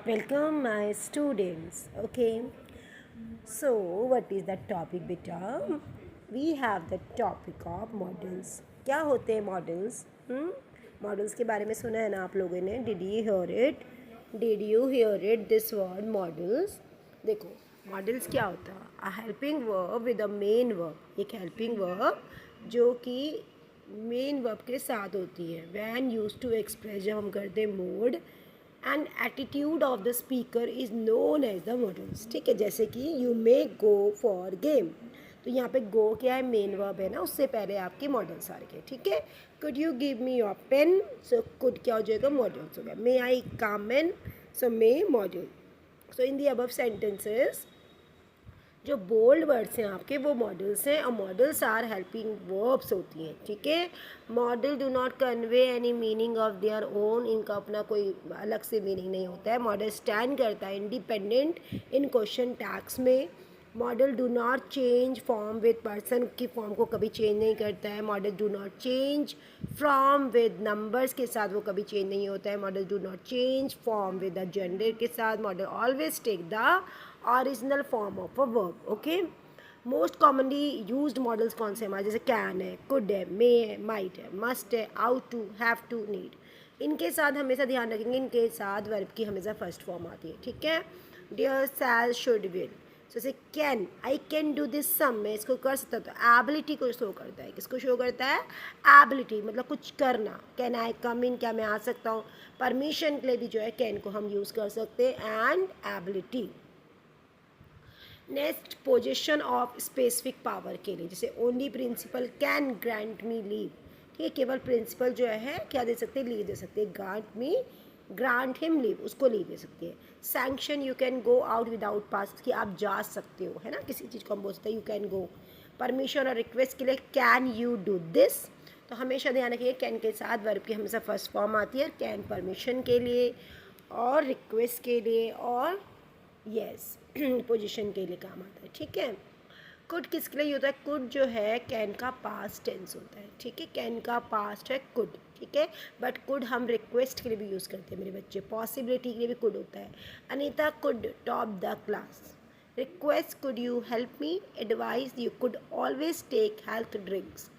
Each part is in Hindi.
Welcome, my students. Okay, so what is the topic, beta? We have the topic of models. क्या होते हैं मॉडल्स? मॉडल्स के बारे में सुना है ना आप लोगों ने? Did you here it this word models? देखो, मॉडल्स क्या होता है? A helping verb with a main verb, एक हेल्पिंग वर्ब जो कि मेन वर्ब के साथ होती है. वैन यूज टू एक्सप्रेस, जब हम करते हैं mode and attitude of the speaker is known as the models. ठीक है, जैसे कि you may go for game, तो यहाँ पे गो क्या है? मेन वर्ब है ना, उससे पहले आपके मॉडल्स आ गए. ठीक है, could you give me your pen, so could क्या हो जाएगा? मॉडल्स हो गया. May I come in, so may model. So in the above sentences जो बोल्ड वर्ड्स हैं आपके वो मॉडल्स हैं, और मॉडल्स आर हेल्पिंग वर्ब्स होती हैं. ठीक है, model do not convey any meaning of their own, इनका अपना कोई अलग से मीनिंग नहीं होता है. मॉडल स्टैंड करता है इंडिपेंडेंट इन क्वेश्चन टैग्स में. Model do not change form with person की फॉर्म को कभी चेंज नहीं करता है. Model do not change from with numbers के साथ वो कभी चेंज नहीं होता है. Model do not change form with the gender के साथ. Model always take the original form of a verb. Okay, most commonly used models कौन से हमारे? जैसे कैन है, कुड है, मे है, माइट है, मस्ट है, ought to, have to, need. इनके साथ हमेशा ध्यान रखेंगे, इनके साथ वर्ब की हमेशा फर्स्ट फॉर्म आती है. ठीक है, डियर, शैल, शुड, विल. जैसे can, I can do this some, मैं इसको कर सकता हूँ, तो एबिलिटी को शो करता है. किसको शो करता है? एबिलिटी, मतलब कुछ करना. कैन आई कम इन, क्या मैं आ सकता हूँ? परमिशन के लिए भी जो है कैन को हम यूज़ कर सकते हैं. And ability. Next, position of specific power के लिए, जैसे only principal can grant me leave. ठीक है, केवल प्रिंसिपल जो है क्या दे सकते हैं? लीव दे सकते हैं. ग्रांट हिम लीव, उसको लीव दे सकते हैं. Sanction, you can go out without pass, कि आप जा सकते हो, है ना, किसी चीज़ को हम बोल सकते हैं यू कैन गो. परमिशन और रिक्वेस्ट के लिए कैन यू डू दिस. तो हमेशा ध्यान रखिए कैन के साथ वर्ब की हमेशा फर्स्ट फॉर्म आती है. कैन परमिशन के लिए और रिक्वेस्ट के लिए और यस पोजीशन के लिए काम आता है. ठीक है, कुड किसके लिए होता है? कुड जो है कैन का पास्ट टेंस होता है. ठीक है, कैन का पास्ट है कुड. ठीक है, बट कुड हम रिक्वेस्ट के लिए भी यूज़ करते हैं मेरे बच्चे. पॉसिबिलिटी के लिए भी कुड होता है. Anita could top the class. Request, could you help me. Advice, you could always take health drinks.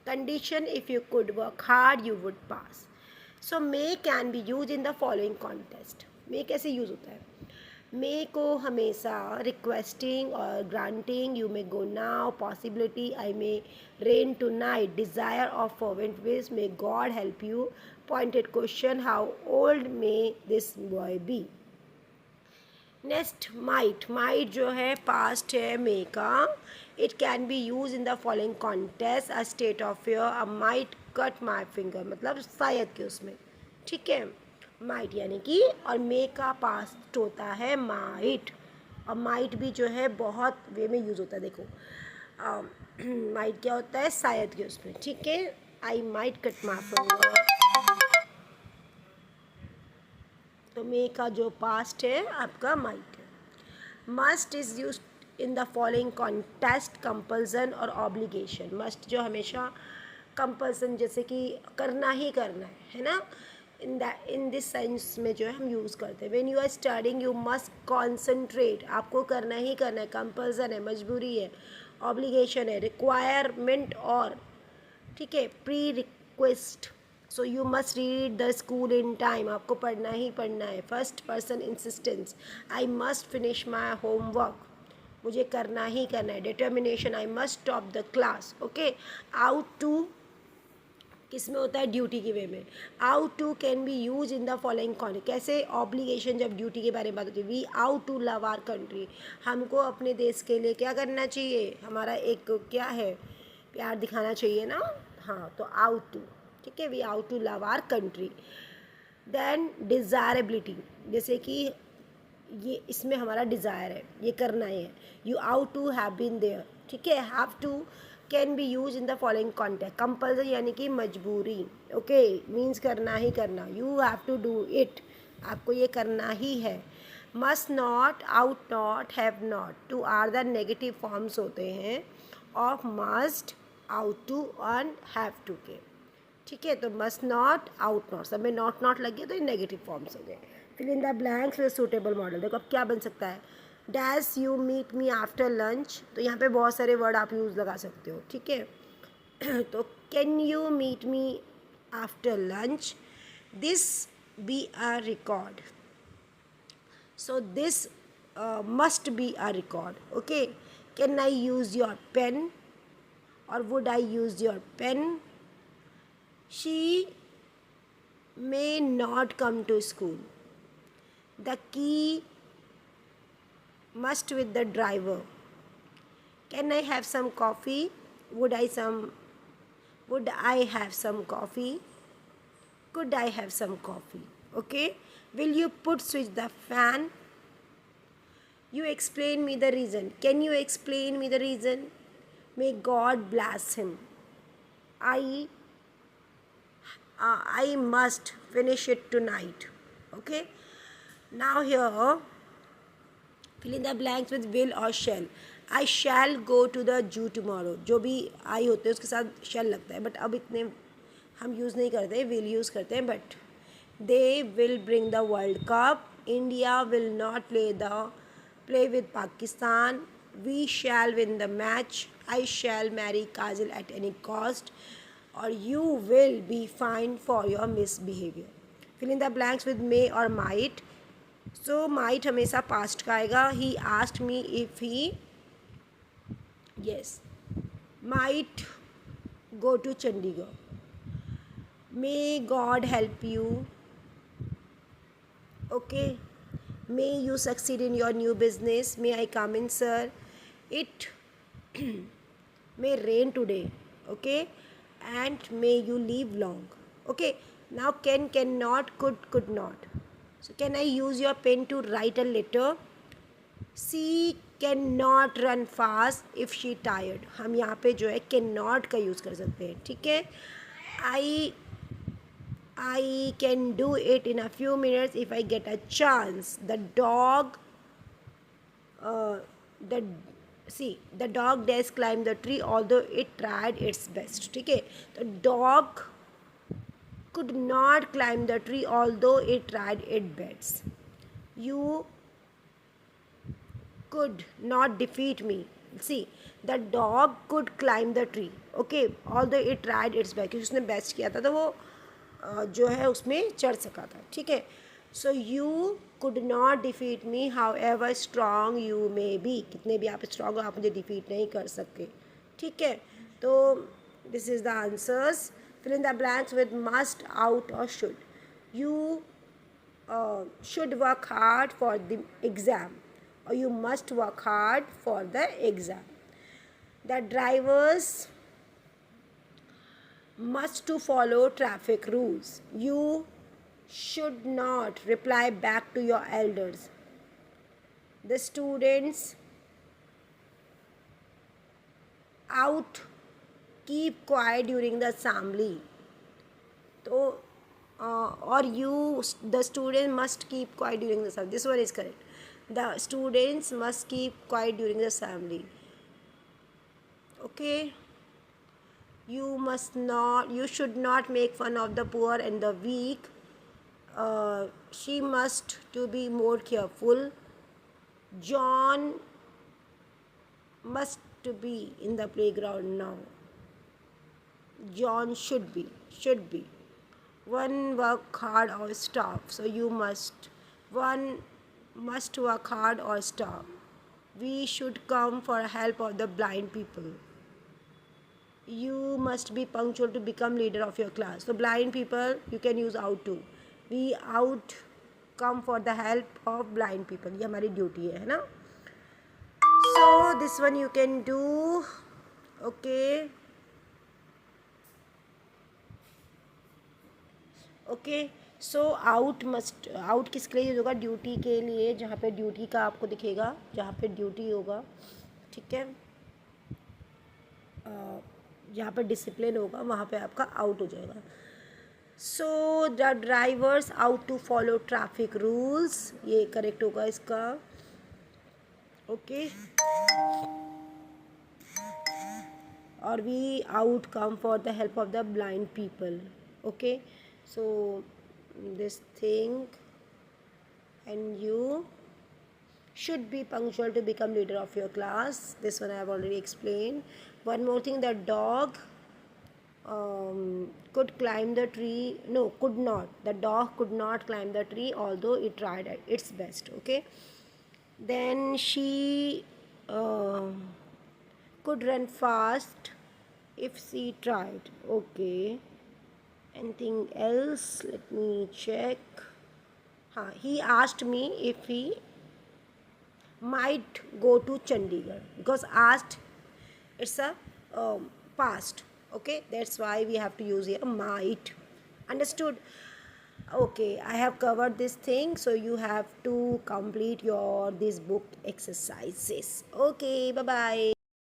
Condition, if you could work hard you would pass. So may can be use in the following contest. May कैसे यूज़ होता है? मे को हमेशा रिक्वेस्टिंग और granting, you may go now, possibility, I may rain tonight, desire of fervent wish, may God help you, pointed question, how old may this boy be. Next, might जो है पास्ट है मे का. It can be use in the following context. A state of fair, a might cut my finger, मतलब शायद के उसमें. ठीक है, माइट यानी कि, और मे का पास्ट होता है माइट. और माइट भी जो है बहुत वे में यूज़ होता है. देखो, माइट क्या होता है? शायद के उसमें. ठीक है, I might cut my finger. तो मे का जो पास्ट है आपका माइट है. Must is use in the following contest. Compulsion और ऑब्लिगेशन. मस्ट जो हमेशा कंपल्सन, जैसे कि करना ही करना है ना, इन दिस सेंस में जो है हम यूज़ करते हैं. When you are studying you must concentrate, आपको करना ही करना है. कंपल्सन है, मजबूरी है. ऑब्लिगेशन है, रिक्वायरमेंट. और ठीक है, pre request. So you must read the school in time, आपको पढ़ना ही पढ़ना है. First person insistence, I must finish my homework, मुझे करना ही करना है. Determination, I must top the class. Okay, ought to किस में होता है? ड्यूटी के वे में. Ought to can be use in the following con. कैसे? ऑब्लिगेशन, जब ड्यूटी के बारे में बात होती है. We ought to love our country, हमको अपने देश के लिए क्या करना चाहिए? हमारा एक क्या है? प्यार दिखाना चाहिए ना. हाँ, तो आउट टू. ठीक है, we ought to love our country. Then desirability, जैसे कि ये इसमें हमारा डिज़ायर है, ये करना ही है. You ought to have been there. ठीक है, have to can be use in the following context. Compulsory यानी कि मजबूरी. ओके, मीन्स करना ही करना. You have to do it, आपको ये करना ही है. Must not, ought not, have not, to are the negative forms होते हैं of must, ought to and have to के. ठीक है, तो मस्ट नॉट, आउट नॉट, सब में नॉट लगे तो ये नेगेटिव फॉर्म्स हो गए. Fill in the blanks with suitable model. देखो अब क्या बन सकता है, dash you meet me after lunch, तो यहाँ पे बहुत सारे वर्ड आप यूज़ लगा सकते हो, ठीक है। तो can you meet me after lunch, this be a record, so this must be a record, okay. Can I use your pen, or would I use your pen, she may not come to school, the key must with the driver, can I have some coffee, would I have some coffee, could I have some coffee, okay. Will you put switch the fan, you explain me the reason, can you explain me the reason, may God bless him, I I must finish it tonight, okay. Now here fill in the blanks with will or shall, I shall go to the zoo tomorrow, जो भी आई होते हैं उसके साथ shall लगता है, बट अब इतने हम यूज़ नहीं करते, will यूज़ करते हैं, but they will bring the world cup, India will not play with Pakistan, we shall win the match, I shall marry Kajal at any cost, or you will be fined for your misbehavior. Fill in the blanks with may or might. So might हमेशा past का आएगा, he asked me if he, yes, might go to Chandigarh, may God help you, okay. May you succeed in your new business, may I come in sir, it may rain today, okay, and may you live long, okay. Now can, cannot, could not, so can I use your pen to write a letter, she cannot run fast if she tired, हम यहाँ पे जो है cannot का यूज़ कर सकते हैं, ठीक है. I can do it in a few minutes if I get a chance. The dog does climb the tree although it tried its best, ठीक है. The dog could not climb the tree although it tried its best. You could not defeat me. See, the dog could climb the tree, okay, although it tried its best, क्योंकि उसने बेस्ट किया था तो वो जो है उसमें चढ़ सका था, ठीक है. So you could not defeat me how ever strong you may be, कितने भी आप स्ट्रॉन्ग हो आप मुझे डिफीट नहीं कर सकते, ठीक है. तो this is the answers. Fill in the blanks with must, ought और should. You should work hard for the exam, or you must work hard for the exam. The drivers must to follow traffic rules. You should not reply back to your elders. The students out keep quiet during the assembly. तो or you, the student must keep quiet during the assembly. This one is correct. The students must keep quiet during the assembly, okay. You should not make fun of the poor and the weak. She must to be more careful. John must to be in the playground now. John should be. One work hard or stop. So you must. One must work hard or stop. We should come for help of the blind people. You must be punctual to become leader of your class. So blind people you can use out to. We out come for the help of blind people. ये हमारी ड्यूटी है ना. So this one you can do, okay. Okay. So out must, out किसके लिए यूज होगा, ड्यूटी के लिए, जहाँ पे ड्यूटी का आपको दिखेगा, जहाँ पे ड्यूटी होगा, ठीक है. जहाँ पे डिसिप्लिन होगा वहाँ पे आपका आउट हो जाएगा. So the drivers ought to follow traffic rules, ये करेक्ट होगा इसका, ओके. और we ought come for the help of the blind people, okay. So this thing and you should be punctual to become leader of your class. This one I have already explained. One more thing, the dog could climb the tree. No, could not. The dog could not climb the tree, although it tried its best. Okay. Then she could run fast if she tried. Okay. Anything else? Let me check. He asked me if he might go to Chandigarh, because asked, it's a past. Okay, that's why we have to use here might. Understood? Okay, I have covered this thing, so you have to complete your this book exercises. Okay, bye bye.